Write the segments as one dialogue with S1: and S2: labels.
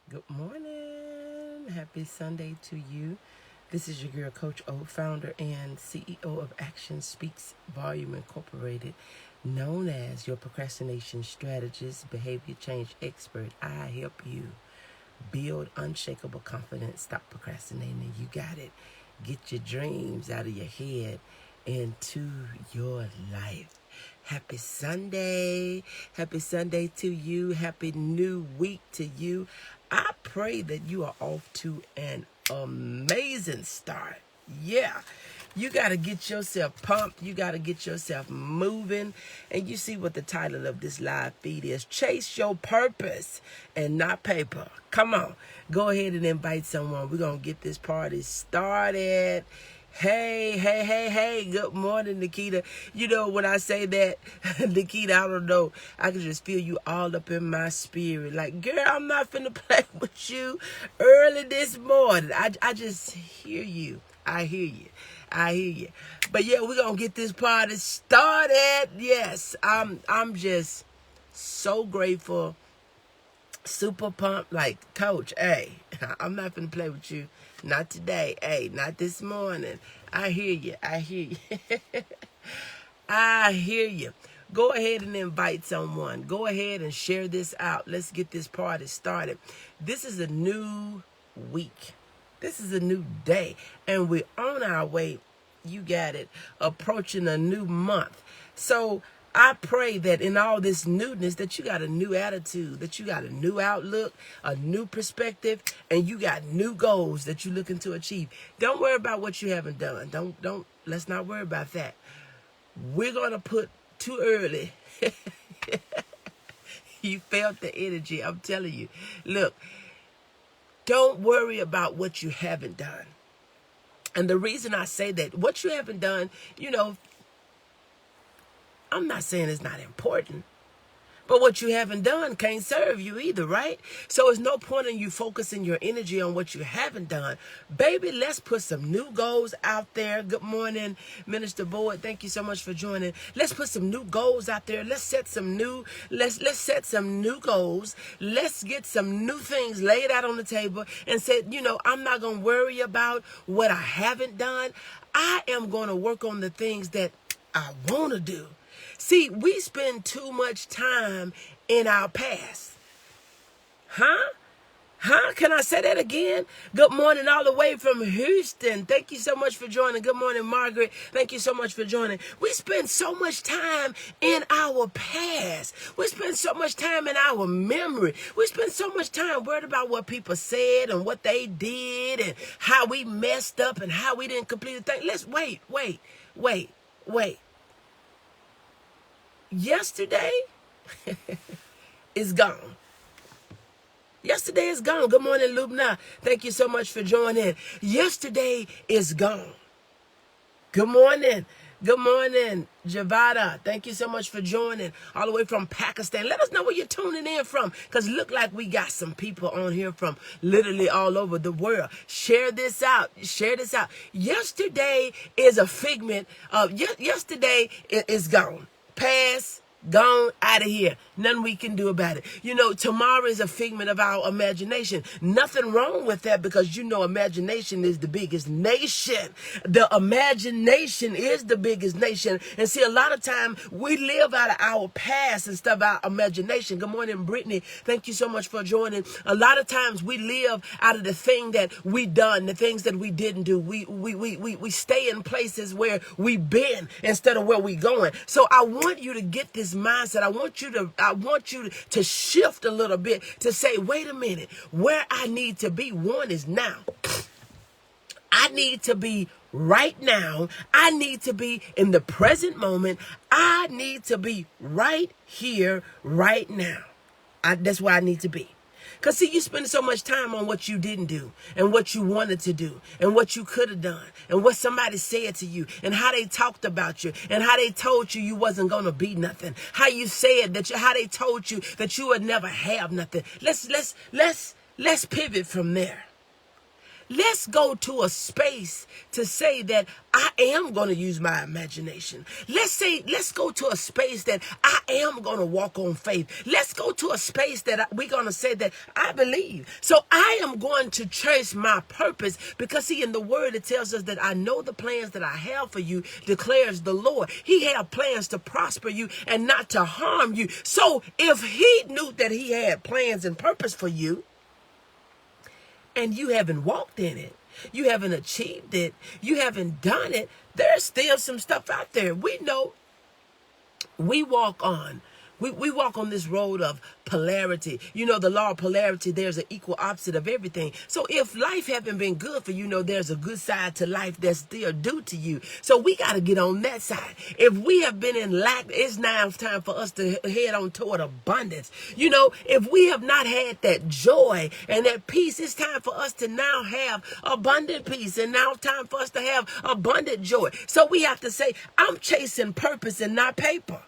S1: Good morning. Happy Sunday to you. This is your girl, Coach O, founder and CEO of Action Speaks Volume Incorporated, known as your procrastination strategist, behavior change expert. I help you build unshakable confidence. Stop procrastinating. You got it. Get your dreams out of your head into your life. Happy Sunday. Happy Sunday to you. Happy new week to you. I pray that you are off to an amazing start. Yeah. You got to get yourself pumped. You got to get yourself moving. And you see what the title of this live feed is. Chase your purpose and not paper. Come on. Go ahead and invite someone. We're going to get this party started. Hey. Good morning, Nikita. You know, when I say that, Nikita, I don't know. I can just feel you all up in my spirit. Like, girl, I'm not finna play with you early this morning. I just hear you. I hear you. But yeah, we're going to get this party started. Yes, I'm just so grateful. Super pumped. Like, Coach, hey, I'm not finna play with you. Not today. Hey, not this morning. I hear you. I hear you. Go ahead and invite someone. Go ahead and share this out. Let's get this party started. This is a new week. This is a new day. And we're on our way, you got it, approaching a new month. So I pray that in all this newness that you got a new attitude, that you got a new outlook, a new perspective, and you got new goals that you're looking to achieve. Don't worry about what you haven't done. Let's not worry about that. We're going to put too early. You felt the energy. I'm telling you. Look, don't worry about what you haven't done. And the reason I say that, what you haven't done, I'm not saying it's not important, but what you haven't done can't serve you either, right? So it's no point in you focusing your energy on what you haven't done. Baby, let's put some new goals out there. Good morning, Minister Boyd. Thank you so much for joining. Let's put some new goals out there. Let's set some new goals. Let's get some new things laid out on the table and say, I'm not going to worry about what I haven't done. I am going to work on the things that I want to do. See, we spend too much time in our past. Huh? Can I say that again? Good morning all the way from Houston. Thank you so much for joining. Good morning, Margaret. Thank you so much for joining. We spend so much time in our past. We spend so much time in our memory. We spend so much time worried about what people said and what they did and how we messed up and how we didn't complete the thing. Let's wait. Yesterday is gone. Yesterday is gone. Good morning, Lubna. Thank you so much for joining. Yesterday is gone. Good morning. Good morning, Javada. Thank you so much for joining all the way from Pakistan. Let us know where you're tuning in from, because look like we got some people on here from literally all over the world. Share this out. Yesterday is a figment of, yesterday is gone. Past, gone, out of here. Nothing we can do about it. Tomorrow is a figment of our imagination. Nothing wrong with that, because imagination is the biggest nation. The imagination is the biggest nation. And see, a lot of time we live out of our past and stuff, our imagination. Good morning, Brittany. Thank you so much for joining. A lot of times we live out of the thing that we done, the things that we didn't do. We stay in places where we've been instead of where we going. So I want you to get this mindset. I want you to shift a little bit to say, wait a minute, where I need to be, one is now. I need to be right now. I need to be in the present moment. I need to be right here, right now. That's where I need to be. Because, see, you spend so much time on what you didn't do and what you wanted to do and what you could have done and what somebody said to you and how they talked about you and how they told you wasn't going to be nothing. How you said how they told you that you would never have nothing. Let's pivot from there. Let's go to a space to say that I am going to use my imagination. Let's go to a space that I am going to walk on faith. Let's go to a space that we're going to say that I believe. So I am going to trace my purpose because see, in the word, it tells us that I know the plans that I have for you, declares the Lord. He had plans to prosper you and not to harm you. So if he knew that he had plans and purpose for you, and you haven't walked in it, you haven't achieved it, you haven't done it, there's still some stuff out there. We know we walk on. We walk on this road of polarity. You know, the law of polarity, there's an equal opposite of everything. So if life haven't been good for you, there's a good side to life that's still due to you. So we got to get on that side. If we have been in lack, it's now time for us to head on toward abundance. If we have not had that joy and that peace, it's time for us to now have abundant peace. And now time for us to have abundant joy. So we have to say, I'm chasing purpose and not paper.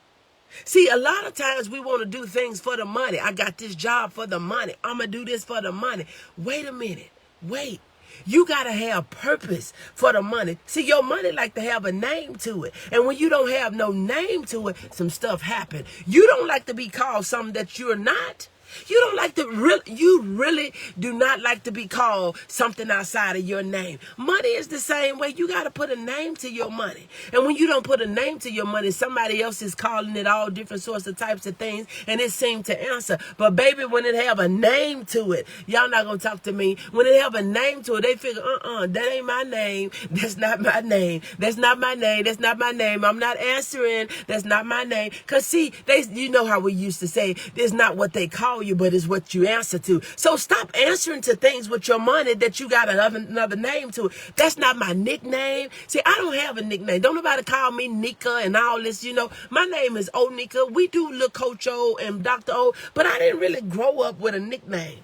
S1: See, a lot of times we want to do things for the money. I got this job for the money. I'm going to do this for the money. Wait a minute. Wait. You got to have purpose for the money. See, your money like to have a name to it. And when you don't have no name to it, some stuff happen. You don't like to be called something that you're not. You really do not like to be called something outside of your name. Money is the same way. You got to put a name to your money. And when you don't put a name to your money, somebody else is calling it all different sorts of types of things, and it seems to answer. But baby, when it have a name to it, y'all not going to talk to me. When it have a name to it, they figure, that ain't my name. That's not my name. That's not my name. That's not my name. I'm not answering. That's not my name. Because see, you know how we used to say, it's not what they call you, but it's what you answer to. So stop answering to things with your money that you got another name to it. That's not my nickname. See, I don't have a nickname. Don't nobody call me Nika and all this, My name is Onika. We do look Coach O and Dr. O, but I didn't really grow up with a nickname.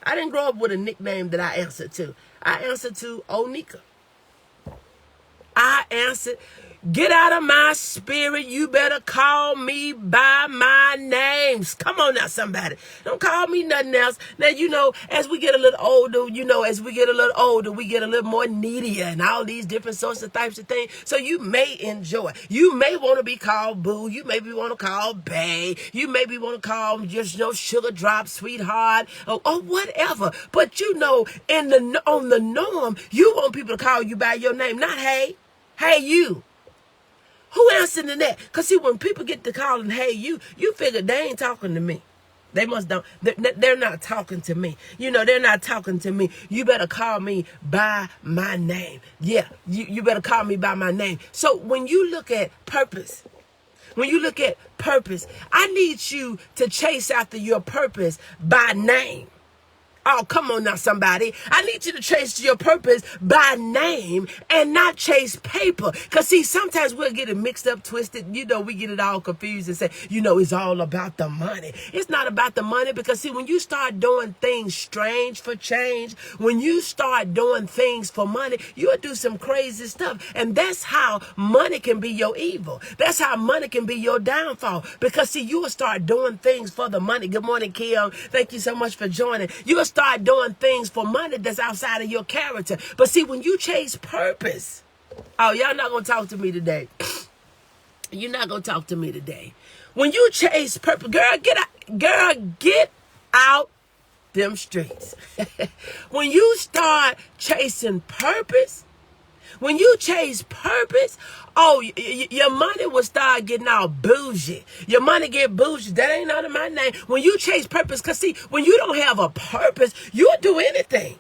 S1: I didn't grow up with a nickname that I answered to. I answered to Onika. I answered, get out of my spirit. You better call me by my names. Come on now, somebody. Don't call me nothing else. Now, as we get a little older, we get a little more needier and all these different sorts of types of things. So you may enjoy. You may want to be called boo. You maybe want to call bae. You maybe want to call just, sugar drop, sweetheart, or whatever. But on the norm, you want people to call you by your name, not hey. Hey, you. Who answered to that? Because see, when people get to calling, hey, you figure they ain't talking to me. They must don't. They're not talking to me. They're not talking to me. You better call me by my name. Yeah, you better call me by my name. So when you look at purpose, I need you to chase after your purpose by name. Oh, come on now, somebody. I need you to chase your purpose by name and not chase paper. Because, see, sometimes we'll get it mixed up, twisted. We get it all confused and say, it's all about the money. It's not about the money because, see, when you start doing things strange for change, when you start doing things for money, you'll do some crazy stuff. And that's how money can be your evil. That's how money can be your downfall. Because, see, you will start doing things for the money. Good morning, Kim. Thank you so much for joining. You will start doing things for money that's outside of your character. But see, when you chase purpose, y'all not going to talk to me today. You're not going to talk to me today. When you chase purpose, get out them streets. When you start chasing purpose, when you chase purpose, your money will start getting all bougie. Your money get bougie. That ain't under my name. When you chase purpose, because see, when you don't have a purpose, you'll do anything.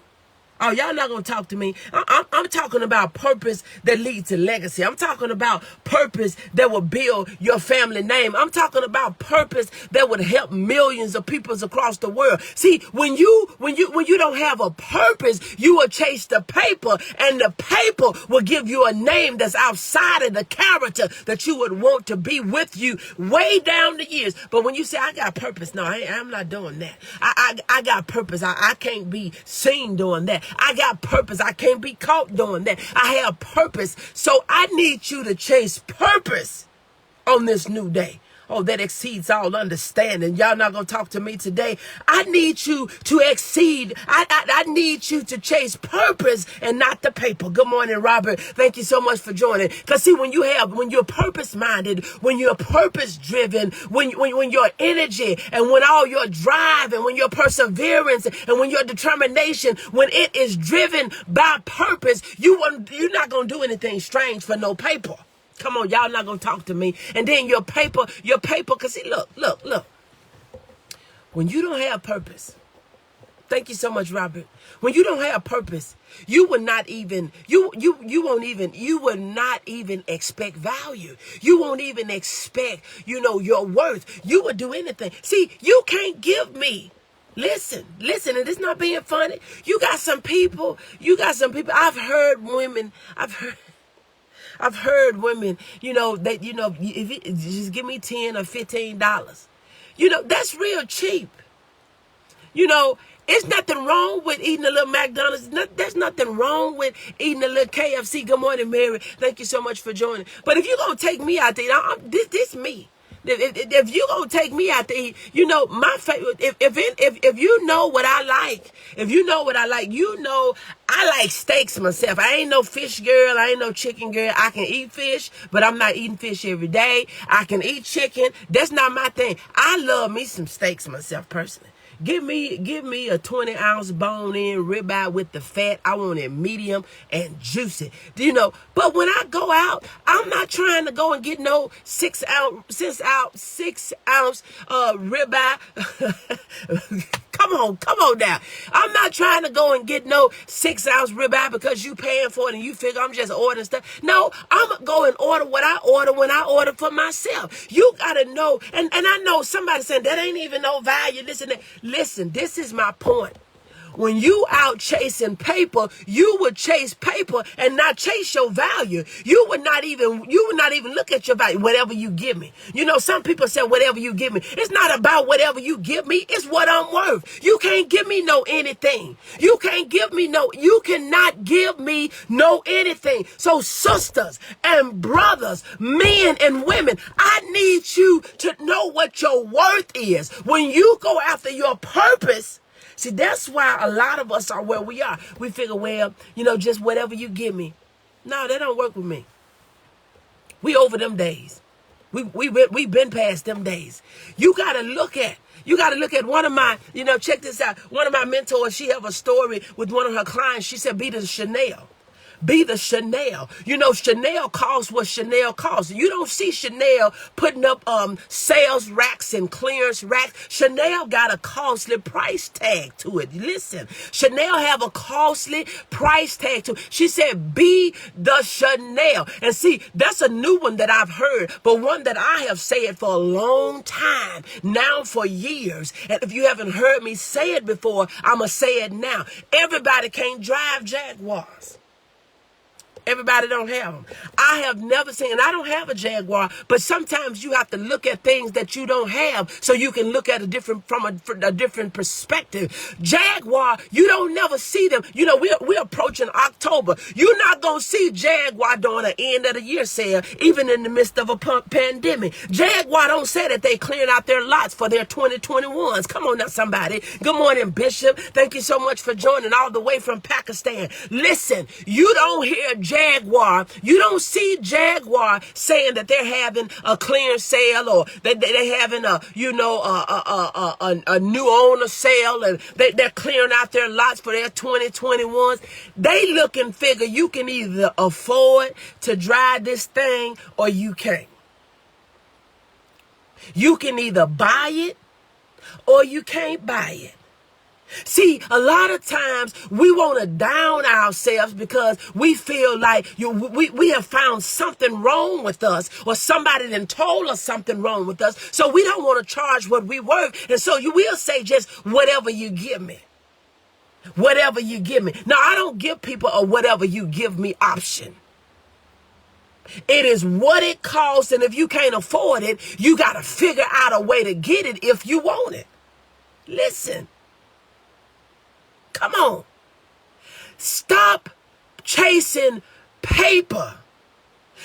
S1: Oh, y'all not going to talk to me. I'm talking about purpose that leads to legacy. I'm talking about purpose that will build your family name. I'm talking about purpose that would help millions of people across the world. See, when you don't have a purpose, you will chase the paper, and the paper will give you a name that's outside of the character that you would want to be with you way down the years. But when you say, I got purpose, no, I'm not doing that. I got purpose. I can't be seen doing that. I got purpose. I can't be caught doing that. I have purpose. So I need you to chase purpose on this new day. Oh, that exceeds all understanding. Y'all not going to talk to me today. I need you to exceed. I need you to chase purpose and not the paper. Good morning, Robert. Thank you so much for joining. Because see, when you're purpose-minded, when you're purpose-driven, when your energy and when all your drive and when your perseverance and when your determination, when it is driven by purpose, you're not going to do anything strange for no paper. Come on, y'all not going to talk to me. And then your paper, because see, look. When you don't have purpose, thank you so much, Robert. When you don't have purpose, you will not even expect value. You won't even expect, your worth. You would do anything. See, you can't give me. Listen, and it's not being funny. You got some people, I've heard women, if you just give me $10 or $15. That's real cheap. It's nothing wrong with eating a little McDonald's. There's nothing wrong with eating a little KFC. Good morning, Mary. Thank you so much for joining. But if you're going to take me out to eat, this me. If you're going to take me out to eat, my favorite, if you know what I like, I like steaks myself. I ain't no fish girl. I ain't no chicken girl. I can eat fish, but I'm not eating fish every day. I can eat chicken. That's not my thing. I love me some steaks myself personally. Give me a 20-ounce bone-in ribeye with the fat. I want it medium and juicy. But when I go out, I'm not trying to go and get no 6-ounce ribeye. Come on now. I'm not trying to go and get no 6-ounce ribeye because you paying for it and you figure I'm just ordering stuff. No, I'm going to go and order what I order when I order for myself. You got to know. And I know somebody saying that ain't even no value. Listen, this is my point. When you out chasing paper, you would chase paper and not chase your value. You would not even look at your value, whatever you give me. Some people say whatever you give me. It's not about whatever you give me. It's what I'm worth. You can't give me no anything. You cannot give me no anything. So sisters and brothers, men and women, I need you to know what your worth is. When you go after your purpose, see, that's why a lot of us are where we are. We figure, well, just whatever you give me. No, that don't work with me. We over them days. We been past them days. You gotta look at one of my, check this out. One of my mentors, she have a story with one of her clients. She said, be the Chanel. Be the Chanel. Chanel costs what Chanel costs. You don't see Chanel putting up sales racks and clearance racks. Chanel got a costly price tag to it. Listen, Chanel have a costly price tag to it. She said, be the Chanel. And see, that's a new one that I've heard, but one that I have said for a long time, now for years. And if you haven't heard me say it before, I'm going to say it now. Everybody can't drive Jaguars. Everybody don't have them. I have never seen, and I don't have a Jaguar, but sometimes you have to look at things that you don't have so you can look at from a different perspective. Jaguar, you don't never see them. We're approaching October. You're not going to see Jaguar during the end of the year sale, even in the midst of a pandemic. Jaguar don't say that they clearing out their lots for their 2021s. Come on now, somebody. Good morning, Bishop. Thank you so much for joining all the way from Pakistan. Listen, you don't hear Jaguar. You don't see Jaguar saying that they're having a clearance sale or that they're having a new owner sale and they're clearing out their lots for their 2021s. They look and figure you can either afford to drive this thing or you can't. You can either buy it or you can't buy it. See, a lot of times we want to down ourselves because we feel like we have found something wrong with us or somebody then told us something wrong with us. So we don't want to charge what we worth. And so you will say just whatever you give me. Whatever you give me. Now, I don't give people a whatever you give me option. It is what it costs. And if you can't afford it, you got to figure out a way to get it if you want it. Listen. Come on. Stop chasing paper.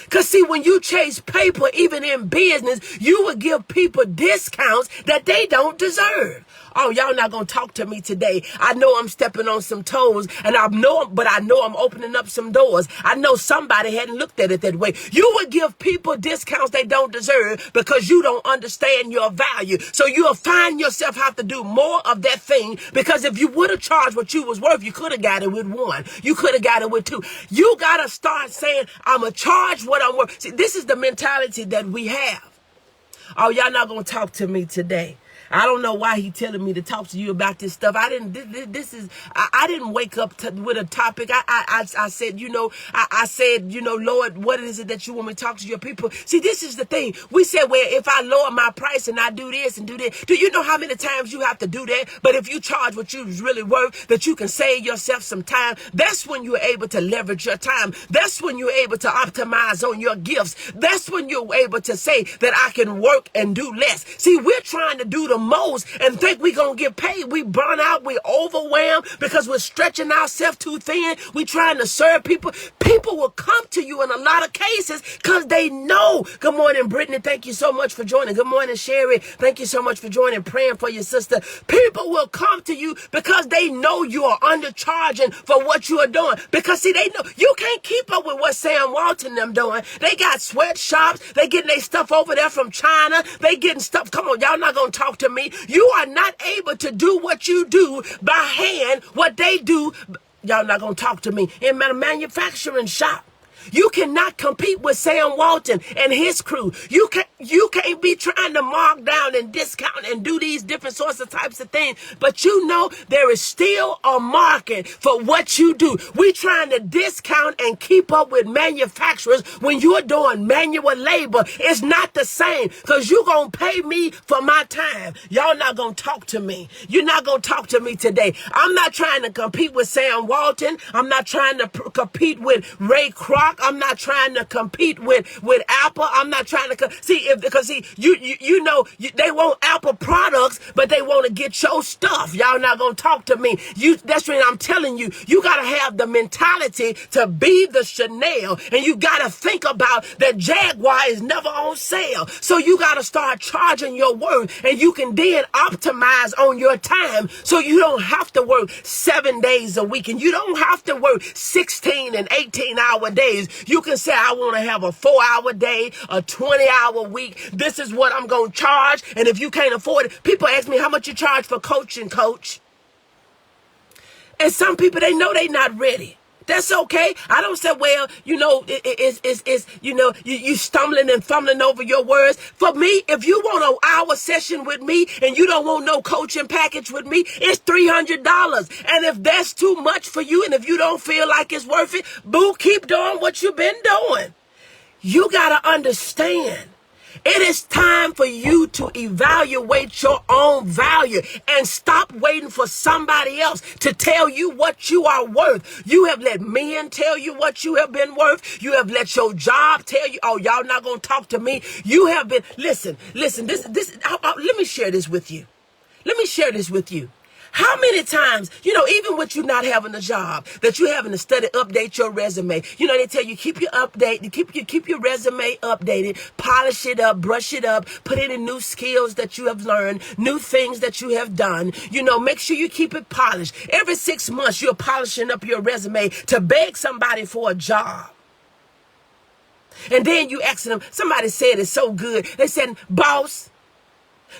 S1: Because see, when you chase paper, even in business, you will give people discounts that they don't deserve. Oh, y'all not going to talk to me today. I know I'm stepping on some toes, and I know I'm opening up some doors. I know somebody hadn't looked at it that way. You would give people discounts they don't deserve because you don't understand your value. So you'll find yourself have to do more of that thing, because if you would have charged what you was worth, you could have got it with one. You could have got it with two. You got to start saying, I'm going to charge what I'm worth. See, this is the mentality that we have. Oh, y'all not going to talk to me today. I don't know why he telling me to talk to you about this stuff. I didn't wake up with a topic. I said, I said, Lord, what is it that you want me to talk to your people? See, this is the thing. We said, well, if I lower my price and I do this and do that, do you know how many times you have to do that? But if you charge what you really worth, that you can save yourself some time, that's when you're able to leverage your time. That's when you're able to optimize on your gifts. That's when you're able to say that I can work and do less. See, we're trying to do the most and think we're going to get paid. We burn out. We overwhelmed because we're stretching ourselves too thin. We trying to serve people. People will come to you in a lot of cases because they know. Good morning, Brittany. Thank you so much for joining. Good morning, Sherry. Thank you so much for joining, praying for your sister. People will come to you because they know you are undercharging for what you are doing. Because see, they know you can't keep up with what Sam Walton them doing. They got sweatshops. They getting their stuff over there from China. They getting stuff. Come on, y'all not going to talk to me. You are not able to do what you do by hand, what they do. Y'all not going to talk to me. In a manufacturing shop, you cannot compete with Sam Walton and his crew. You can't be trying to mark down and discount and do these different sorts of types of things. But you know there is still a market for what you do. We trying to discount and keep up with manufacturers when you're doing manual labor. It's not the same, because you're going to pay me for my time. Y'all not going to talk to me. You're not going to talk to me today. I'm not trying to compete with Sam Walton. I'm not trying to compete with Ray Kroc. I'm not trying to compete with Apple. I'm not trying to they want Apple products, but they want to get your stuff. Y'all not gonna talk to me. That's when I'm telling you, you gotta have the mentality to be the Chanel, and you gotta think about that Jaguar is never on sale. So you gotta start charging your worth, and you can then optimize on your time, so you don't have to work 7 days a week, and you don't have to work 16 and 18-hour days. You can say, I want to have a 4-hour day, a 20-hour week. This is what I'm going to charge. And if you can't afford it, people ask me how much you charge for coaching, coach. And some people, they know they're not ready. That's okay. I don't say, well, you stumbling and fumbling over your words. For me, if you want an hour session with me and you don't want no coaching package with me, it's $300. And if that's too much for you and if you don't feel like it's worth it, boo, keep doing what you've been doing. You got to understand. It is time for you to evaluate your own value and stop waiting for somebody else to tell you what you are worth. You have let men tell you what you have been worth. You have let your job tell you, oh, y'all not going to talk to me. You have been, listen, let me share this with you. How many times, even with you not having a job, that you having to study, update your resume. They tell you keep your resume updated, polish it up, brush it up, put in new skills that you have learned, new things that you have done. Make sure you keep it polished. Every 6 months, you're polishing up your resume to beg somebody for a job. And then you asking them, somebody said it's so good. They said, boss,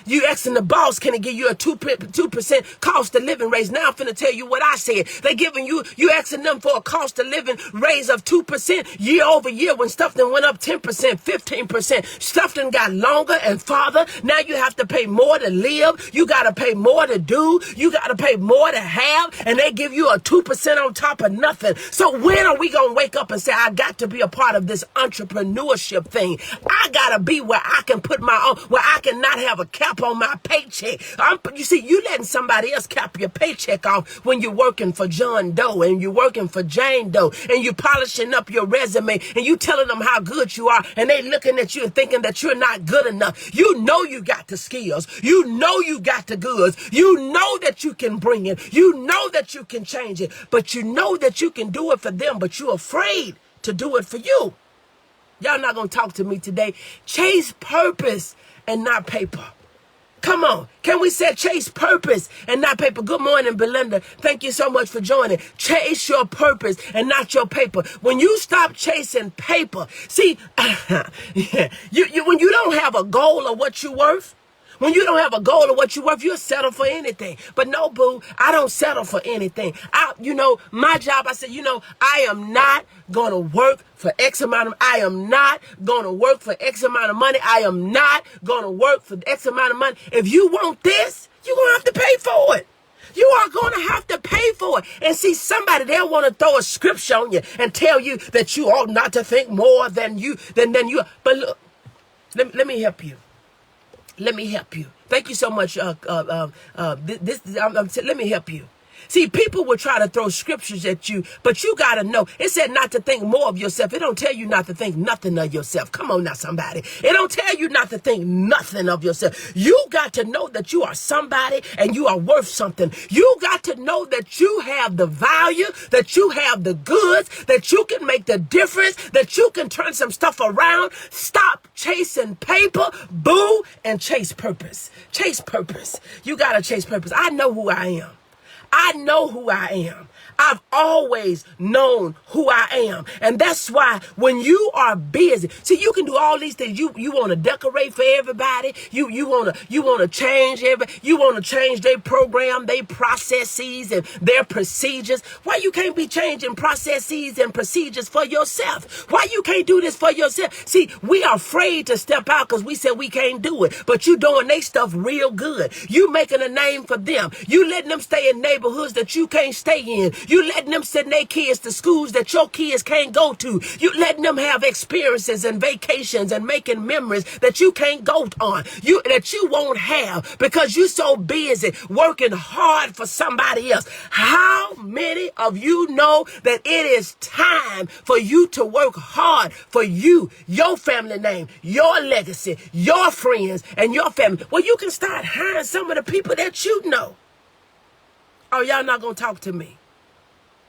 S1: you asking the boss, can it give you a 2% cost of living raise? Now I'm finna tell you what I said. They giving you asking them for a cost of living raise of 2% year over year when stuff done went up 10%, 15%. Stuff done got longer and farther. Now you have to pay more to live. You got to pay more to do. You got to pay more to have. And they give you a 2% on top of nothing. So when are we going to wake up and say, I got to be a part of this entrepreneurship thing? I got to be where I can put my own, where I can not have a cap on my paycheck. You see, you letting somebody else cap your paycheck off when you're working for John Doe and you're working for Jane Doe and you're polishing up your resume and you telling them how good you are and they looking at you and thinking that you're not good enough. You know you got the skills. You know you got the goods. You know that you can bring it. You know that you can change it. But you know that you can do it for them, but you're afraid to do it for you. Y'all not going to talk to me today. Chase purpose and not paper. Come on. Can we say chase purpose and not paper? Good morning, Belinda. Thank you so much for joining. Chase your purpose and not your paper. When you stop chasing paper, see, when you don't have a goal of what you're worth, when you don't have a goal of what you're worth, you'll settle for anything. But no, boo, I don't settle for anything. My job, I said, I am not going to work for X amount of, I am not going to work for X amount of money. I am not going to work for X amount of money. If you want this, you're going to have to pay for it. You are going to have to pay for it. And see, somebody, they'll want to throw a scripture on you and tell you that you ought not to think more than you. But look, let me help you. Let me help you. Thank you so much. Let me help you. See, people will try to throw scriptures at you, but you got to know. It said not to think more of yourself. It don't tell you not to think nothing of yourself. Come on now, somebody. It don't tell you not to think nothing of yourself. You got to know that you are somebody and you are worth something. You got to know that you have the value, that you have the goods, that you can make the difference, that you can turn some stuff around. Stop chasing paper, boo, and chase purpose. Chase purpose. You got to chase purpose. I know who I am. I know who I am. I've always known who I am. And that's why when you are busy, see, you can do all these things. You want to decorate for everybody. You want to change you want to change their program, their processes and their procedures. Why you can't be changing processes and procedures for yourself? Why you can't do this for yourself? See, we are afraid to step out because we said we can't do it. But you doing their stuff real good. You making a name for them. You letting them stay in neighborhoods that you can't stay in. You letting them send their kids to schools that your kids can't go to. You letting them have experiences and vacations and making memories that you can't go on. That you won't have because you're so busy working hard for somebody else. How many of you know that it is time for you to work hard for you, your family name, your legacy, your friends, and your family? Well, you can start hiring some of the people that you know. Oh, y'all not going to talk to me.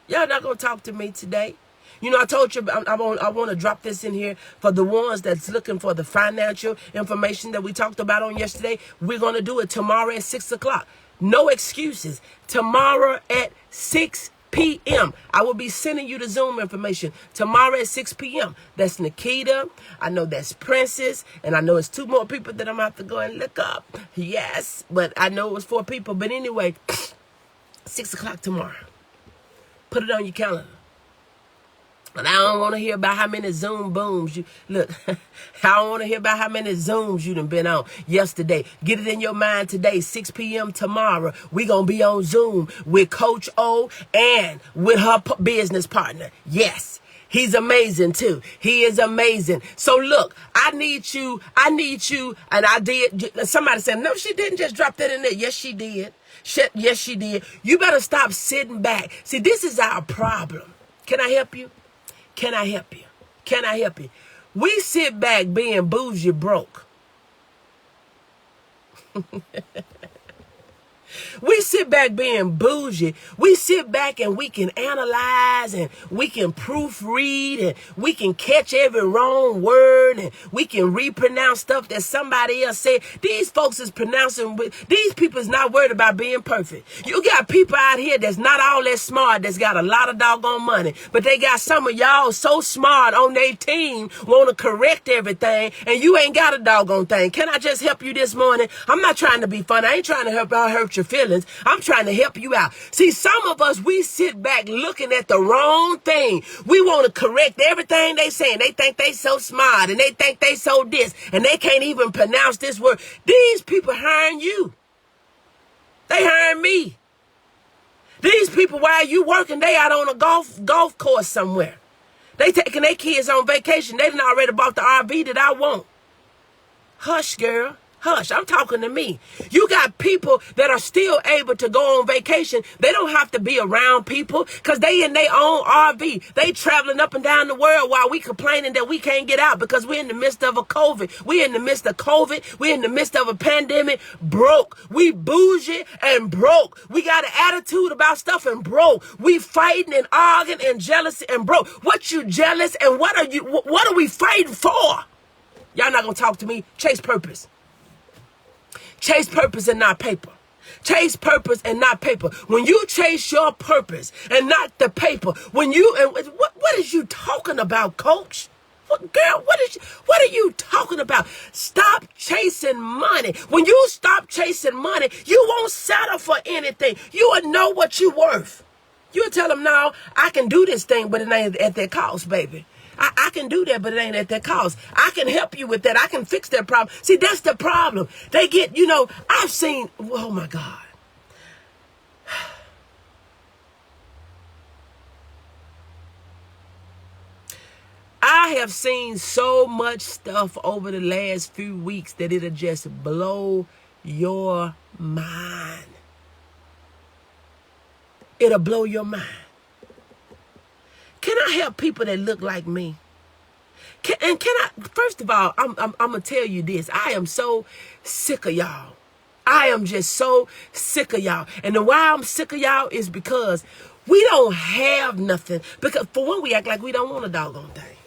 S1: Y'all not going to talk to me today. I told you I want to drop this in here for the ones that's looking for the financial information that we talked about on yesterday. We're going to do it tomorrow at 6 o'clock. No excuses. Tomorrow at 6 p.m. I will be sending you the Zoom information tomorrow at 6 p.m. That's Nikita. I know that's Princess. And I know it's 2 more people that I'm going to have to go and look up. Yes. But I know it was 4 people. But anyway, 6 o'clock tomorrow. Put it on your calendar. And I don't want to hear about how many Zoom booms you... Look, I don't want to hear about how many Zooms you done been on yesterday. Get it in your mind today, 6 p.m. tomorrow. We're going to be on Zoom with Coach O and with her business partner. Yes. He's amazing too. He is amazing. So look, I need you, and I did. Somebody said, no, she didn't just drop that in there. Yes, she did. Yes, she did. You better stop sitting back. See, this is our problem. Can I help you? Can I help you? Can I help you? We sit back being bougie broke. We sit back being bougie. We sit back and we can analyze and we can proofread and we can catch every wrong word and we can repronounce stuff that somebody else said. These folks is pronouncing, these people is not worried about being perfect. You got people out here that's not all that smart, that's got a lot of doggone money, but they got some of y'all so smart on their team want to correct everything and you ain't got a doggone thing. Can I just help you this morning? I'm not trying to be funny. I ain't trying to hurt your feelings. I'm trying to help you out. See, some of us, we sit back looking at the wrong thing. We want to correct everything they saying. They think they so smart and they think they so this and they can't even pronounce this word. These people hiring you. They hiring me. These people, while you working, they out on a golf course somewhere. They taking their kids on vacation. They done already bought the RV that I want. Hush, girl. Hush, I'm talking to me. You got people that are still able to go on vacation. They don't have to be around people because they in their own RV. They traveling up and down the world while we complaining that we can't get out because we're in the midst of a COVID. We're in the midst of COVID. We're in the midst of a pandemic. Broke. We bougie and broke. We got an attitude about stuff and broke. We fighting and arguing and jealousy and broke. What you jealous and what are we fighting for? Y'all not gonna talk to me. Chase purpose. Chase purpose and not paper. Chase purpose and not paper. When you chase your purpose and not the paper, when you, and what is you talking about, coach? Girl, what are you talking about? Stop chasing money. When you stop chasing money, you won't settle for anything. You will know what you're worth. You'll tell them, no, I can do this thing, but it ain't at that cost, baby. I can do that, but it ain't at that cost. I can help you with that. I can fix that problem. See, that's the problem. They get, I've seen, oh my God. I have seen so much stuff over the last few weeks that it'll just blow your mind. It'll blow your mind. Can I help people that look like me? First of all, I'm going to tell you this. I am so sick of y'all. I am just so sick of y'all. And the why I'm sick of y'all is because we don't have nothing. Because for one, we act like we don't want a doggone thing.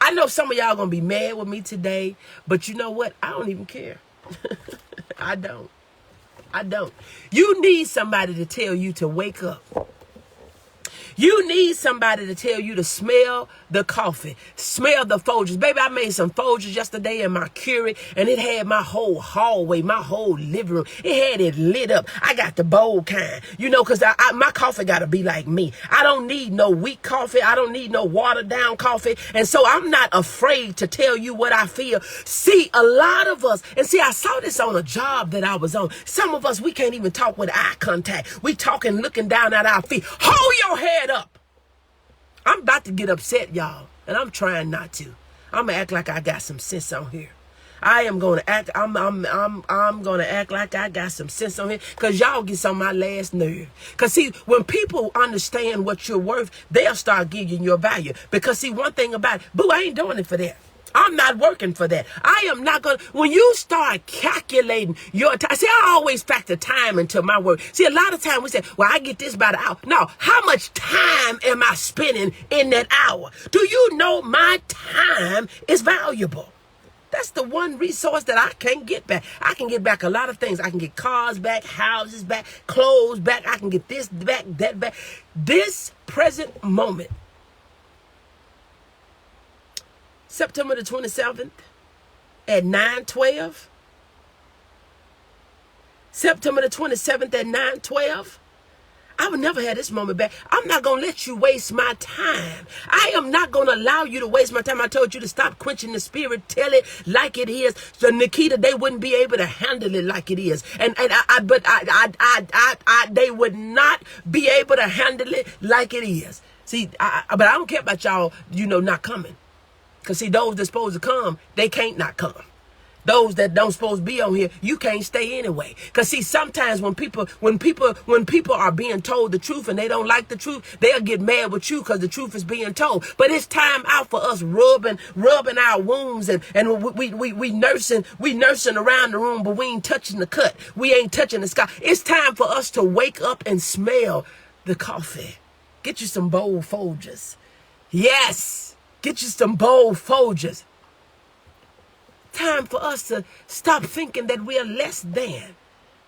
S1: I know some of y'all going to be mad with me today, but you know what? I don't even care. I don't. You need somebody to tell you to wake up. You need somebody to tell you to smell the coffee, smell the Folgers. Baby, I made some Folgers yesterday in my Keurig, and it had my whole hallway, my whole living room. It had it lit up. I got the bold kind, because my coffee got to be like me. I don't need no weak coffee. I don't need no watered down coffee. And so I'm not afraid to tell you what I feel. See, a lot of us, and see, I saw this on a job that I was on. Some of us, we can't even talk with eye contact. We talking, looking down at our feet. Hold your head up. I'm about to get upset, y'all, and I'm trying not to. I'm gonna act like I got some sense on here. I am gonna act. I'm gonna act like I got some sense on here, cause y'all get on my last nerve. Cause see, when people understand what you're worth, they'll start giving you your value. Because see, one thing about it, boo, I ain't doing it for that. I'm not working for that. I am not going to, when you start calculating your time, see, I always factor time into my work. See, a lot of time we say, well, I get this by the hour. No, how much time am I spending in that hour? Do you know my time is valuable? That's the one resource that I can't get back. I can get back a lot of things. I can get cars back, houses back, clothes back. I can get this back, that back. This present moment, September the 27th at 9:12. September the 27th at 9:12. I would never have this moment back. I'm not going to let you waste my time. I am not going to allow you to waste my time. I told you to stop quenching the spirit. Tell it like it is. So Nikita, they wouldn't be able to handle it like it is. They would not be able to handle it like it is. See, but I don't care about y'all, not coming. Because see, those that's supposed to come, they can't not come. Those that don't supposed to be on here, you can't stay anyway. Because see, sometimes when people are being told the truth and they don't like the truth, they'll get mad with you because the truth is being told. But it's time out for us rubbing our wounds and we nursing around the room, but we ain't touching the cut. We ain't touching the sky. It's time for us to wake up and smell the coffee. Get you some bold Folgers. Yes. Get you some bold Folgers. Time for us to stop thinking that we are less than.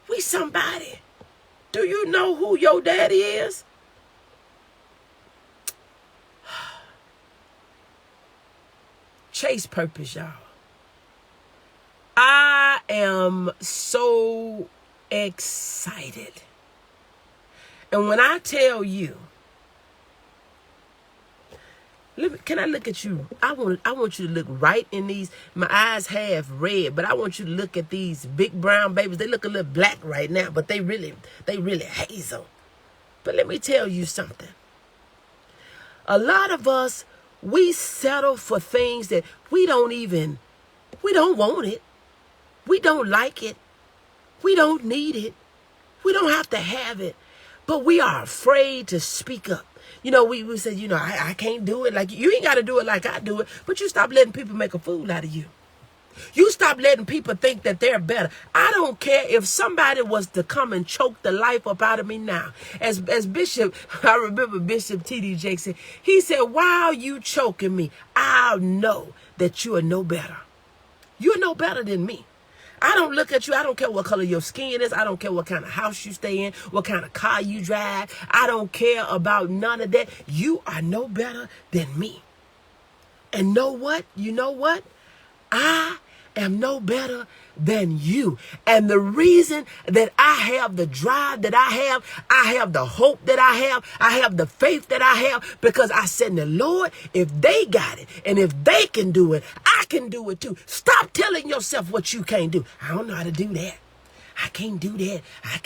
S1: We somebody. Do you know who your daddy is? Chase purpose, y'all. I am so excited. And when I tell you, can I look at you? I want you to look right in these. My eyes half red, but I want you to look at these big brown babies. They look a little black right now, but they really hazel. But let me tell you something. A lot of us, we settle for things that we don't want it. We don't like it. We don't need it. We don't have to have it. But we are afraid to speak up. You know, we said, you know, I can't do it. Like, you ain't got to do it like I do it. But you stop letting people make a fool out of you. You stop letting people think that they're better. I don't care if somebody was to come and choke the life up out of me now. As Bishop, I remember Bishop T.D. Jakes said, he said, while you choking me, I'll know that you are no better. You're no better than me. I don't look at you. I don't care what color your skin is. I don't care what kind of house you stay in, what kind of car you drive. I don't care about none of that. You are no better than me. And know what? You know what? I am no better than you. And the reason that I have the drive that I have the hope that I have the faith that I have, because I said, the Lord, if they got it and if they can do it, I can do it too. Stop telling yourself what you can't do. I don't know how to do that. I can't do that. I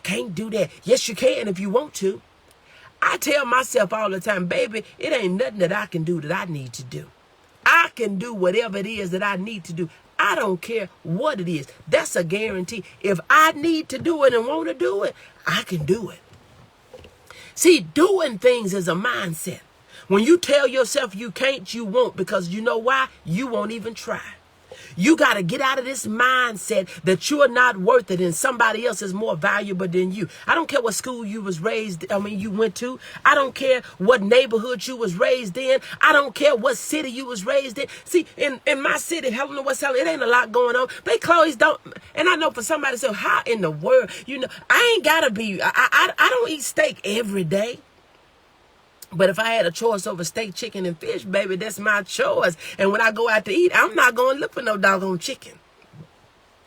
S1: can't do that. Yes, you can if you want to. I tell myself all the time, baby, it ain't nothing that I can do that I need to do. I can do whatever it is that I need to do. I don't care what it is. That's a guarantee. If I need to do it and want to do it, I can do it. See, doing things is a mindset. When you tell yourself you can't, you won't, because you know why? You won't even try. You got to get out of this mindset that you are not worth it and somebody else is more valuable than you. I don't care what school you went to. I don't care what neighborhood you was raised in. I don't care what city you was raised in. See, in my city, Helena, West Helena, it ain't a lot going on. They clothes don't, and I know for somebody to say, how in the world, you know, I ain't got to be, I don't eat steak every day. But if I had a choice over steak, chicken, and fish, baby, that's my choice. And when I go out to eat, I'm not going to look for no doggone chicken.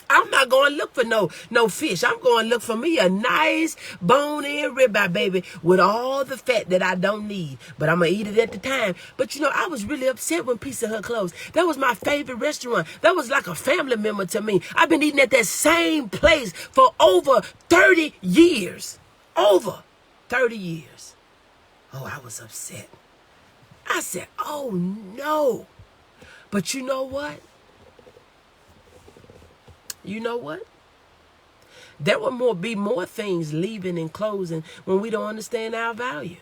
S1: I'm not going to look for no fish. I'm going to look for me a nice bone-in ribeye, baby, with all the fat that I don't need. But I'm going to eat it at the time. But, you know, I was really upset when Pizza Hut closed. That was my favorite restaurant. That was like a family member to me. I've been eating at that same place for over 30 years. Over 30 years. Oh, I was upset. I said, oh, no. But you know what? You know what? There will be more things leaving and closing when we don't understand our value.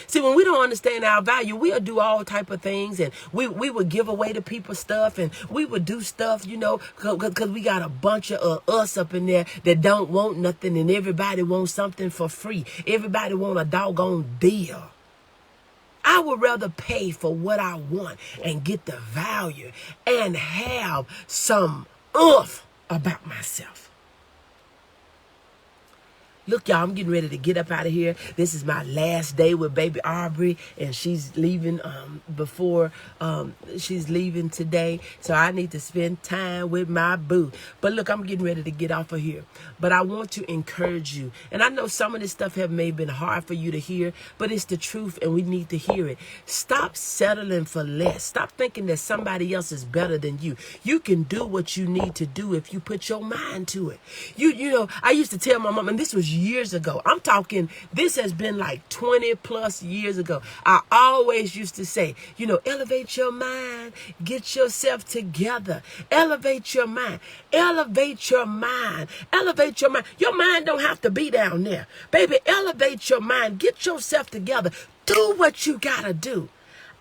S1: See, when we don't understand our value, we'll do all type of things, and we would give away to people stuff, and we would do stuff, you know, because we got a bunch of us up in there that don't want nothing, and everybody wants something for free. Everybody want a doggone deal. I would rather pay for what I want and get the value and have some oomph about myself. Look, y'all, I'm getting ready to get up out of here. This is my last day with baby Aubrey, and she's leaving she's leaving today. So I need to spend time with my boo. But look, I'm getting ready to get off of here. But I want to encourage you. And I know some of this stuff may have been hard for you to hear, but it's the truth, and we need to hear it. Stop settling for less. Stop thinking that somebody else is better than you. You can do what you need to do if you put your mind to it. You know, I used to tell my mom, and this was years ago. I'm talking, this has been like 20 plus years ago. I always used to say, you know, elevate your mind, get yourself together, elevate your mind, elevate your mind, elevate your mind. Your mind don't have to be down there. Baby, elevate your mind, get yourself together, do what you gotta do.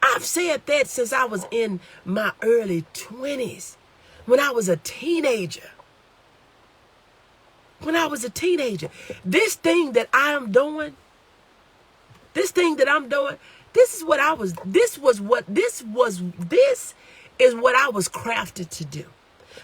S1: I've said that since I was in my early 20s, when I was a teenager. When I was a teenager, this thing that I'm doing, this is what I was, this is what I was crafted to do.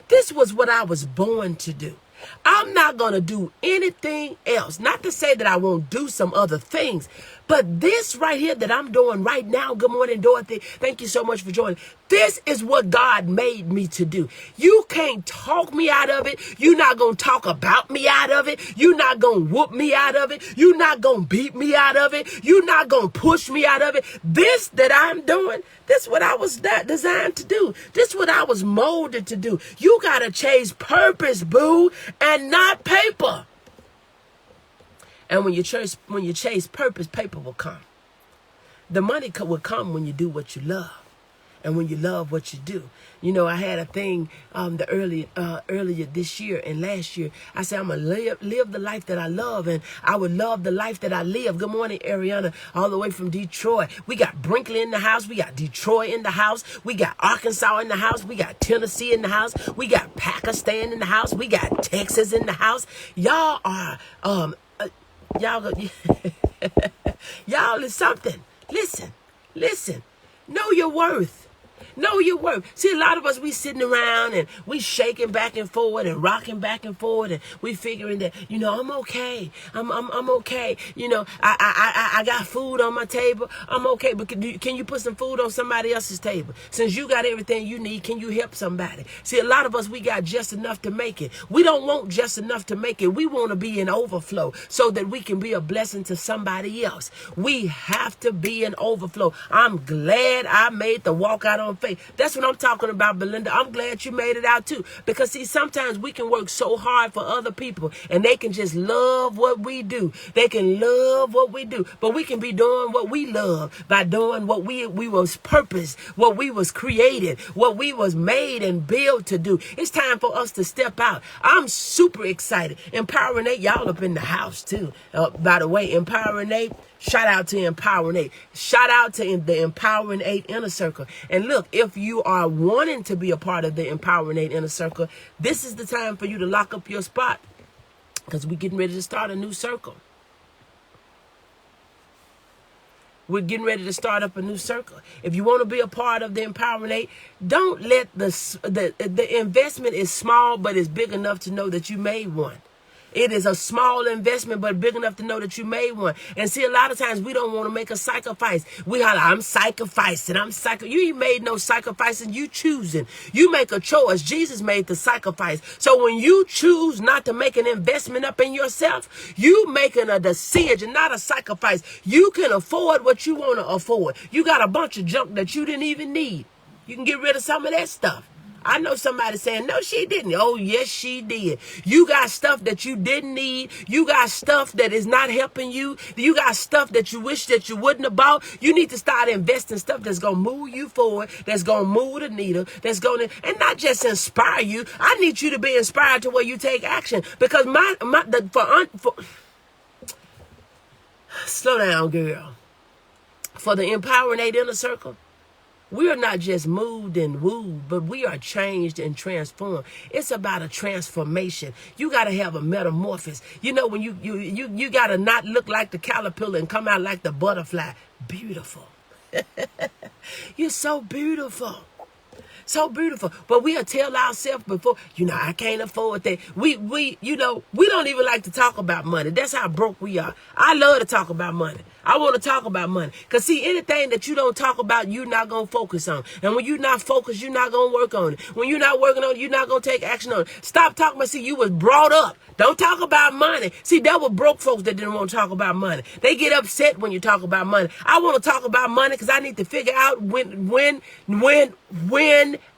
S1: This was what I was born to do. I'm not going to do anything else. Not to say that I won't do some other things, but this right here that I'm doing right now, good morning, Dorothy. Thank you so much for joining. This is what God made me to do. You can't talk me out of it. You're not going to talk about me out of it. You're not going to whoop me out of it. You're not going to beat me out of it. You're not going to push me out of it. This that I'm doing, this is what I was designed to do. This is what I was molded to do. You got to chase purpose, boo, and not paper. And when you chase purpose, paper will come. The money will come when you do what you love. and when you love what you do. You know, I had a thing earlier this year and last year. I said, I'm going to live the life that I love, and I would love the life that I live. Good morning, Ariana, all the way from Detroit. We got Brinkley in the house. We got Detroit in the house. We got Arkansas in the house. We got Tennessee in the house. We got Pakistan in the house. We got Texas in the house. Y'all are, y'all is something. Listen. Know your worth. Know your worth. See, a lot of us, we sitting around and we shaking back and forward and rocking back and forward, and we figuring that, you know, I'm okay. I'm okay. You know, I got food on my table. I'm okay. But can you put some food on somebody else's table? Since you got everything you need, can you help somebody? See, a lot of us, we got just enough to make it. We don't want just enough to make it. We want to be in overflow so that we can be a blessing to somebody else. We have to be in overflow. I'm glad I made the walk out on faith. That's what I'm talking about, Belinda. I'm glad you made it out too. Because see, sometimes we can work so hard for other people and they can just love what we do. They can love what we do. But we can be doing what we love by doing what we was purposed, what we was created, what we was made and built to do. It's time for us to step out. I'm super excited. Empowering 8, y'all up in the house too. By the way, Empowering 8. Shout out to Empowering 8. Shout out to the Empowering 8 Inner Circle. And look, if you are wanting to be a part of the Empowering 8 Inner Circle, this is the time for you to lock up your spot, because we're getting ready to start a new circle. We're getting ready to start up a new circle. If you want to be a part of the Empowering 8, don't let the investment is small, but it's big enough to know that you made one. It is a small investment, but big enough to know that you made one. And see, a lot of times we don't want to make a sacrifice. We holler, I'm sacrificing. You ain't made no sacrificing. You choosing. You make a choice. Jesus made the sacrifice. So when you choose not to make an investment up in yourself, you making a decision, not a sacrifice. You can afford what you want to afford. You got a bunch of junk that you didn't even need. You can get rid of some of that stuff. I know somebody saying, no, she didn't. Oh, yes, she did. You got stuff that you didn't need. You got stuff that is not helping you. You got stuff that you wish that you wouldn't have bought. You need to start investing stuff that's going to move you forward, that's going to move the needle, that's going to, and not just inspire you. I need you to be inspired to where you take action, because slow down, girl. For the Empowering 8 Inner Circle, we are not just moved and wooed, but we are changed and transformed. It's about a transformation. You got to have a metamorphosis. You know, when you got to not look like the caterpillar and come out like the butterfly. Beautiful. You're so beautiful. So beautiful. But we'll tell ourselves before, you know, I can't afford that. We don't even like to talk about money. That's how broke we are. I love to talk about money. I want to talk about money. Because see, anything that you don't talk about, you're not going to focus on. And when you're not focused, you're not going to work on it. When you're not working on it, you're not going to take action on it. Stop talking about, see, you was brought up. Don't talk about money. See, that were broke folks that didn't want to talk about money. They get upset when you talk about money. I want to talk about money because I need to figure out when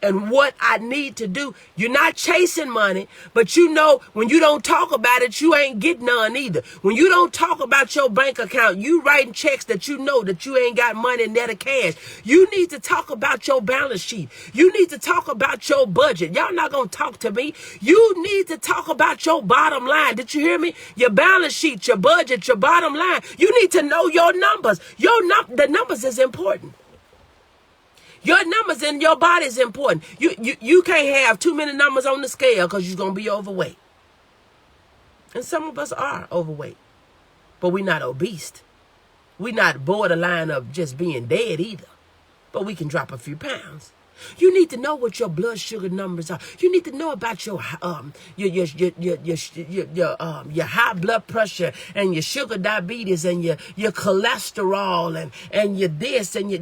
S1: and what I need to do. You're not chasing money, but you know when you don't talk about it, you ain't getting none either. When you don't talk about your bank account, you writing checks that you know that you ain't got money net of cash. You need to talk about your balance sheet. You need to talk about your budget. Y'all not going to talk to me. You need to talk about your bottom line. Did you hear me? Your balance sheet, your budget, your bottom line. You need to know your numbers. The numbers is important. Your numbers in your body is important. You can't have too many numbers on the scale because you're going to be overweight. And some of us are overweight. But we're not obese. We're not borderline of just being dead either. But we can drop a few pounds. You need to know what your blood sugar numbers are. You need to know about your high blood pressure and your sugar diabetes and your cholesterol and your this and your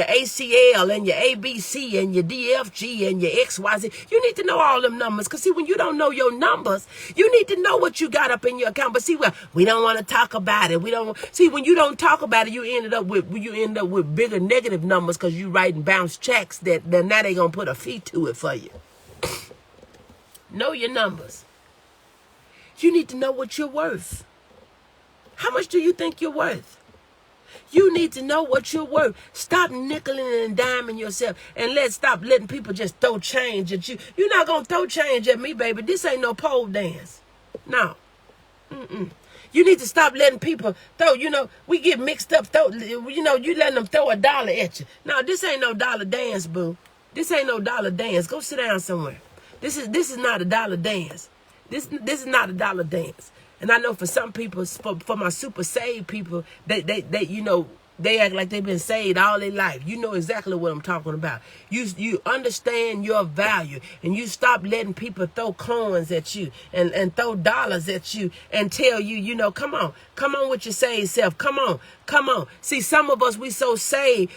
S1: ACL and your ABC and your DFG and your XYZ. You need to know all them numbers, because see, when you don't know your numbers, you need to know what you got up in your account. But see, well, we don't want to talk about it. We don't see, when you don't talk about it, you end up with bigger negative numbers because you writing bounce checks that now they're going to put a fee to it for you. Know your numbers. You need to know what you're worth. How much do you think you're worth? You need to know what you're worth. Stop nickeling and diming yourself, and stop letting people just throw change at you. You're not going to throw change at me, baby. This ain't no pole dance. No. You need to stop letting people throw, we get mixed up. You letting them throw $1 at you. No, this ain't no dollar dance, boo. This ain't no dollar dance. Go sit down somewhere. This is not a dollar dance. This is not a dollar dance. And I know for some people, for my super saved people, they act like they've been saved all their life. You know exactly what I'm talking about. You understand your value, and you stop letting people throw coins at you and throw dollars at you and tell you, come on with your saved self. Come on. See, some of us, we so saved,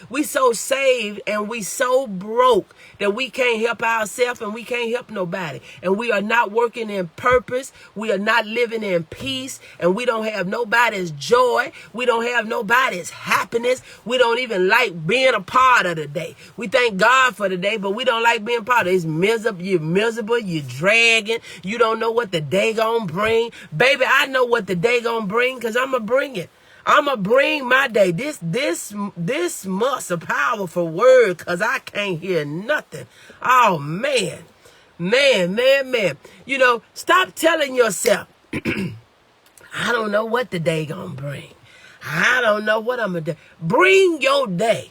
S1: and we so broke that we can't help ourselves and we can't help nobody. And we are not working in purpose. We are not living in peace, and we don't have nobody's joy. We don't have nobody's happiness. We don't even like being a part of the day. We thank God for the day, but we don't like being part of it. It's miserable. You're miserable. You're dragging. You don't know what the day gonna bring. Baby, I know what the day gonna bring, because I'm gonna bring it. I'm going to bring my day. This must a powerful word, because I can't hear nothing. Oh, man. Man. Stop telling yourself, I don't know what the day going to bring. I don't know what I'm going to do. Bring your day.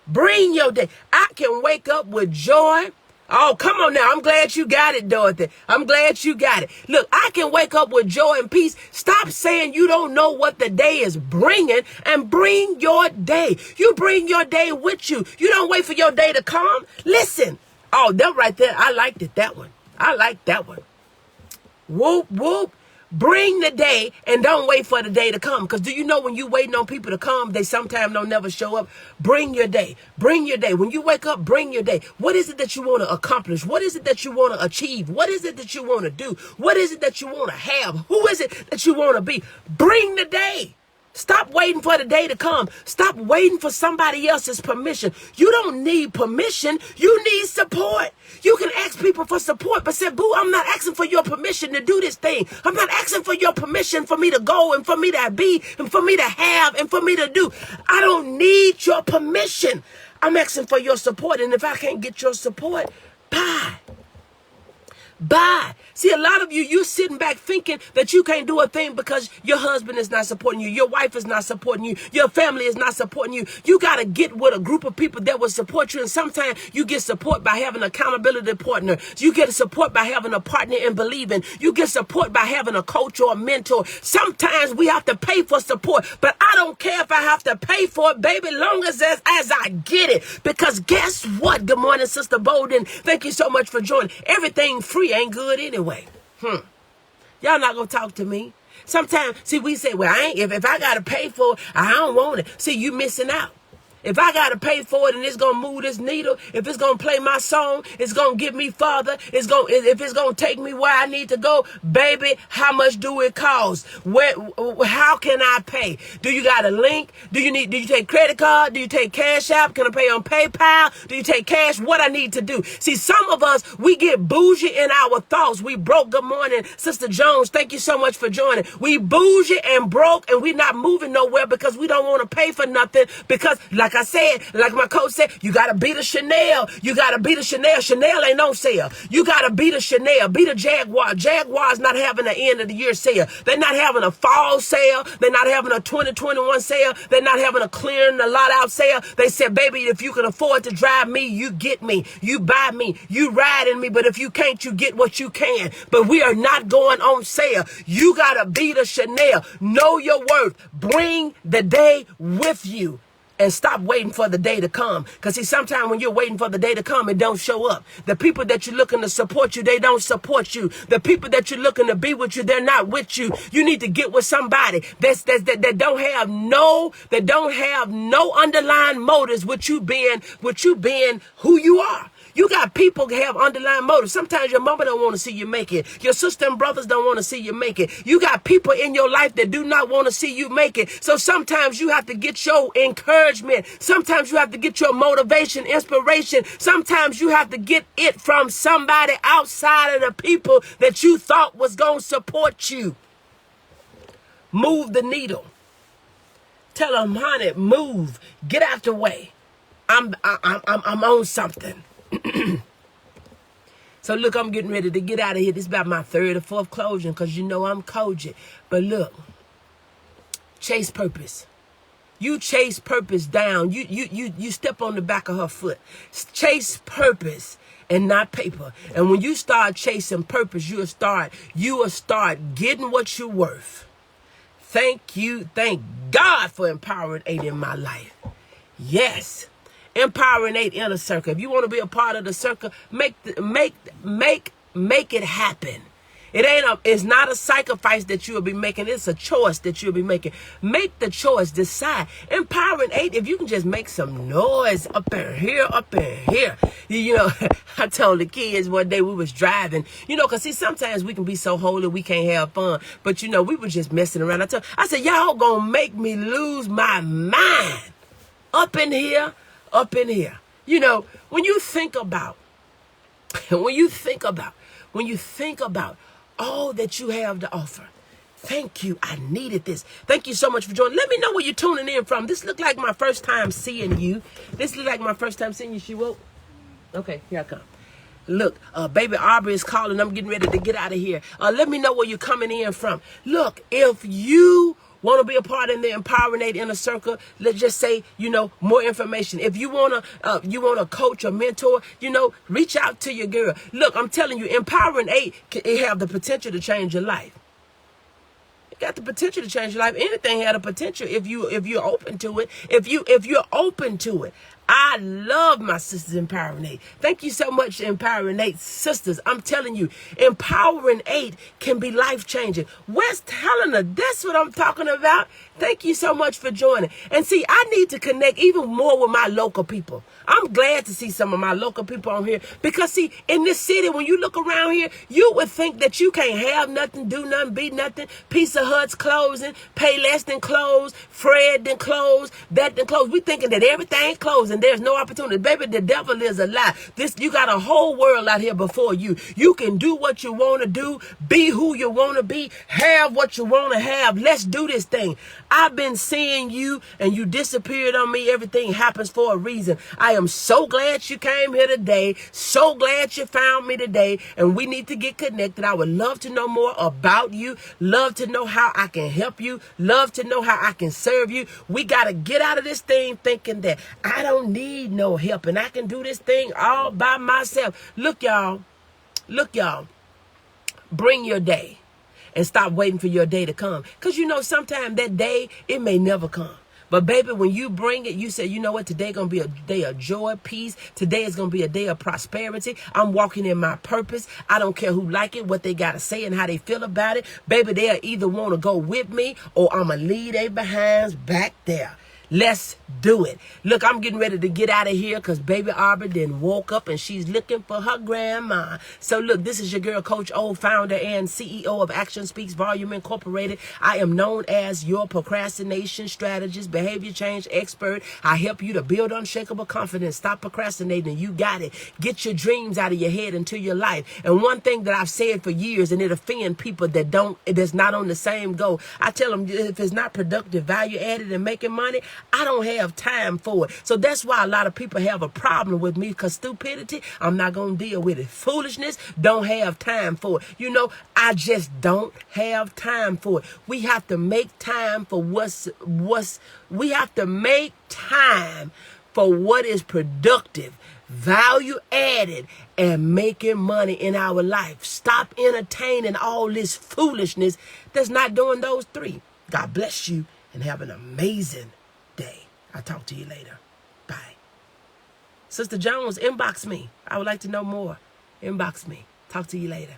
S1: Bring your day. I can wake up with joy. Oh, come on now. I'm glad you got it, Dorothy. I'm glad you got it. Look, I can wake up with joy and peace. Stop saying you don't know what the day is bringing, and bring your day. You bring your day with you. You don't wait for your day to come. Listen. Oh, that right there. I liked it, that one. I like that one. Whoop, whoop. Bring the day, and don't wait for the day to come. Because do you know when you waiting on people to come, they sometimes don't never show up? Bring your day. Bring your day. When you wake up, bring your day. What is it that you want to accomplish? What is it that you want to achieve? What is it that you want to do? What is it that you want to have? Who is it that you want to be? Bring the day. Stop waiting for the day to come. Stop waiting for somebody else's permission. You don't need permission. You need support. You can ask people for support, but say, boo, I'm not asking for your permission to do this thing. I'm not asking for your permission for me to go and for me to be and for me to have and for me to do. I don't need your permission. I'm asking for your support. And if I can't get your support, bye. Bye. See, a lot of you sitting back thinking that you can't do a thing because your husband is not supporting you. Your wife is not supporting you. Your family is not supporting you. You got to get with a group of people that will support you. And sometimes you get support by having an accountability partner. You get support by having a partner in believing. You get support by having a coach or a mentor. Sometimes we have to pay for support, but I don't care if I have to pay for it, baby, long as I get it. Because guess what? Good morning, Sister Bolden. Thank you so much for joining. Everything free ain't good anyway. Y'all not gonna talk to me. Sometimes, see, we say, well, if I gotta pay for it, I don't want it. See, you missing out. If I got to pay for it and it's going to move this needle, if it's going to play my song, it's going to get me farther, if it's going to take me where I need to go, baby, how much do it cost? How can I pay? Do you got a link? Do you take credit card? Do you take Cash App? Can I pay on PayPal? Do you take cash? What I need to do? See, some of us, we get bougie in our thoughts. We broke. Good morning, Sister Jones. Thank you so much for joining. We bougie and broke, and we not moving nowhere because we don't want to pay for nothing because, like I said, like my coach said, you got to beat a Chanel. You got to beat a Chanel. Chanel ain't on sale. You got to beat a Chanel. Beat a Jaguar. Jaguar's not having an end of the year sale. They're not having a fall sale. They're not having a 2021 sale. They're not having a clearing the lot out sale. They said, baby, if you can afford to drive me, you get me. You buy me. You ride in me. But if you can't, you get what you can. But we are not going on sale. You got to beat a Chanel. Know your worth. Bring the day with you. And stop waiting for the day to come. Because see, sometimes when you're waiting for the day to come, it don't show up. The people that you're looking to support you, they don't support you. The people that you're looking to be with you, they're not with you. You need to get with somebody that don't have no underlying motives with you being who you are. You got people who have underlying motives. Sometimes your mama don't want to see you make it. Your sister and brothers don't want to see you make it. You got people in your life that do not want to see you make it. So sometimes you have to get your encouragement. Sometimes you have to get your motivation, inspiration. Sometimes you have to get it from somebody outside of the people that you thought was going to support you. Move the needle. Tell them, honey, move. Get out the way. I'm on something. So look, I'm getting ready to get out of here. This is about my third or fourth closing because you know I'm cogent. But look, chase purpose. You chase purpose down. You step on the back of her foot. Chase purpose and not paper. And when you start chasing purpose, you will start getting what you're worth. Thank God for Empowering 8 in my life. Yes. Empowering 8 Inner Circle. If you want to be a part of the circle, make it happen. It's not a sacrifice that you'll be making. It's a choice that you'll be making. Make the choice. Decide. Empowering 8, if you can just make some noise up in here. You know, I told the kids one day we was driving, because see, sometimes we can be so holy we can't have fun. But, we were just messing around. I said, y'all gonna make me lose my mind up in here. When you think about all that you have to offer. Thank you. I needed this. Thank you so much for joining. Let me know where you're tuning in from. This looked like my first time seeing you. She woke. Okay, here I come. Look, baby Aubrey is calling. I'm getting ready to get out of here. Let me know where you're coming in from. Look, if you want to be a part in the Empowering 8 Inner Circle, let's just say, more information. If you want to coach or mentor, reach out to your girl. Look, I'm telling you, Empowering 8 it have the potential to change your life. It got the potential to change your life. Anything had a potential if you're open to it. If you're open to it. I love my sisters Empowering 8. Thank you so much, Empowering 8 sisters. I'm telling you, Empowering 8 can be life-changing. West Helena, that's what I'm talking about. Thank you so much for joining. And see, I need to connect even more with my local people. I'm glad to see some of my local people on here because, see, in this city, when you look around here, you would think that you can't have nothing, do nothing, be nothing. Pizza Hut's closing, pay less than close, Fred than close, that than close. We thinking that everything closing. There's no opportunity. Baby, the devil is a lie. You got a whole world out here before you. You can do what you want to do, be who you want to be, have what you want to have. Let's do this thing. I've been seeing you and you disappeared on me. Everything happens for a reason. I am so glad you came here today. So glad you found me today. And we need to get connected. I would love to know more about you. Love to know how I can help you. Love to know how I can serve you. We got to get out of this thing thinking that I don't need no help and I can do this thing all by myself. Look, y'all. Bring your day. And stop waiting for your day to come. Because sometimes that day, it may never come. But baby, when you bring it, you say, you know what? Today going to be a day of joy, peace. Today is going to be a day of prosperity. I'm walking in my purpose. I don't care who like it, what they got to say and how they feel about it. Baby, they'll either want to go with me or I'm going to leave their behinds back there. Let's do it. Look, I'm getting ready to get out of here because baby Aubrey then woke up and she's looking for her grandma. So look, this is your girl, Coach O, founder and CEO of Action Speaks Volume Incorporated. I am known as your procrastination strategist, behavior change expert. I help you to build unshakable confidence. Stop procrastinating. You got it. Get your dreams out of your head into your life. And one thing that I've said for years, and it offends people that's not on the same goal. I tell them if it's not productive, value added, and making money, I don't have time for it. So that's why a lot of people have a problem with me because stupidity, I'm not going to deal with it. Foolishness, don't have time for it. I just don't have time for it. We have to make time for we have to make time for what is productive, value added, and making money in our life. Stop entertaining all this foolishness that's not doing those three. God bless you and have an amazing day. I'll talk to you later. Bye. Sister Jones, inbox me. I would like to know more. Inbox me. Talk to you later.